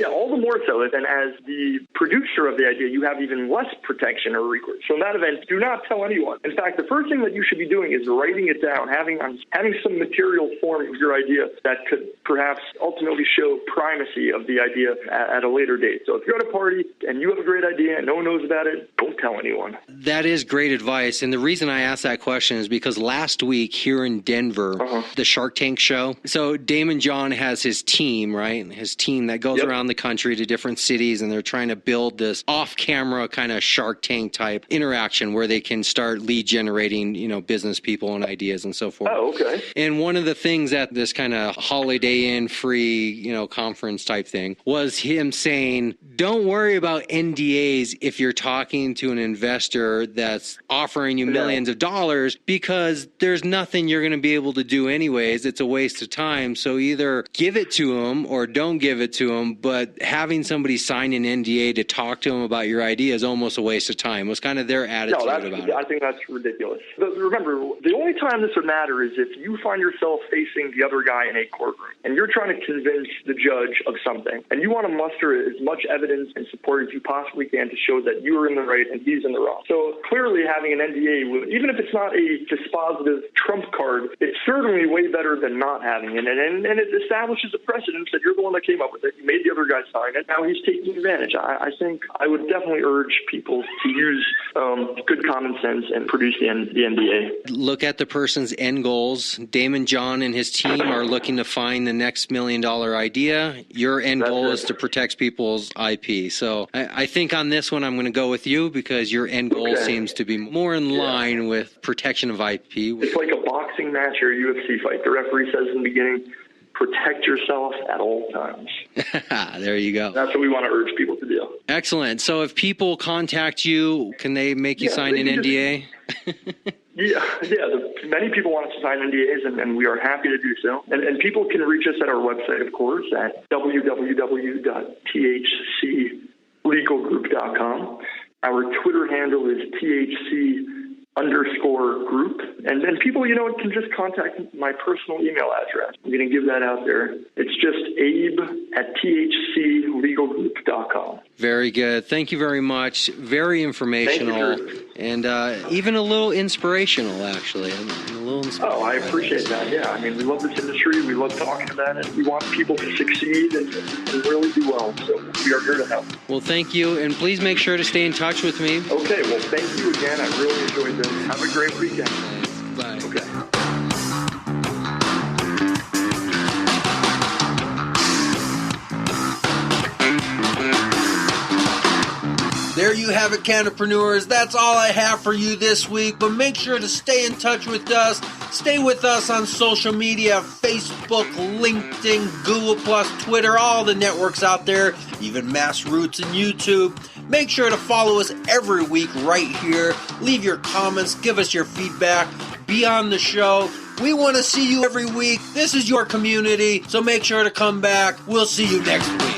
all the more so. And as the producer of the idea, you have even less protection or recourse. So in that event, do not tell anyone. In fact, the first thing that you should be doing is writing it down, having some material form of your idea that could perhaps ultimately show primacy of the idea at a later date. So if you're at a party and you have a great idea and no one knows about it, don't tell anyone. That is great advice. And the reason I asked that question is because last week here in Denver, the Shark Tank show, so Damon John has his team, right? His team that goes around the country to different cities, and they're trying to build this off-camera kind of Shark Tank type interaction where they can start lead generating, business people and ideas and so forth. Oh, okay. And one of the things at this kind of Holiday Inn free, conference type thing was him saying, don't worry about NDAs if you're talking to an investor that's offering you millions of dollars, because there's nothing you're going to be able to do anyways. It's a waste of time. So either give it to them or don't give it to them. But having somebody sign an NDA to talk to them about your idea is almost a waste of time. Was kind of their attitude about it. I think that's ridiculous. But remember, the only time this would matter is if you find yourself facing the other guy in a courtroom and you're trying to convince the judge of something, and you want to muster as much evidence and support as you possibly can to show that you are in the right and he's in the wrong. So clearly having an NDA, even if it's not a dispositive trump card, it's certainly way better than not having it. And it establishes a precedent that you're the one that came up with it. You made the other guy sign it. Now he's taking advantage. I think I would definitely urge people to use good common sense and produce the NDA. Look at the person's end goals. Damon John and his team are looking to find the next $1 million idea. Your end goal is to protect people's IP. So I think on this one, I'm going to go with you because your end goal seems to be more in line with protection of IP. It's like a boxing match or a UFC fight. The referee says in the beginning, protect yourself at all times. There you go. That's what we want to urge people to do. Excellent. So if people contact you, can they make you sign an NDA? Many people want us to sign NDAs, and we are happy to do so. And people can reach us at our website, of course, at www.thclegalgroup.com. Our Twitter handle is THC_group. And then people, can just contact my personal email address. I'm going to give that out there. It's just abe@thclegalgroup.com. Very good. Thank you very much. Very informational and even a little inspirational, actually. Oh, I appreciate that. Yeah, I mean, we love this industry. We love talking about it. We want people to succeed and really do well. So we are here to help. Well, thank you. And please make sure to stay in touch with me. Okay. Well, thank you again. I really enjoyed this. Have a great weekend. Thanks. Bye. Okay. There There you have it, Cannapreneurs. That's all I have for you this week, but make sure to stay in touch with us. Stay with us on social media, Facebook, LinkedIn, Google+, Twitter, all the networks out there, even Mass Roots and YouTube. Make sure to follow us every week right here. Leave your comments, give us your feedback, be on the show. We want to see you every week. This is your community, so make sure to come back. We'll see you next week.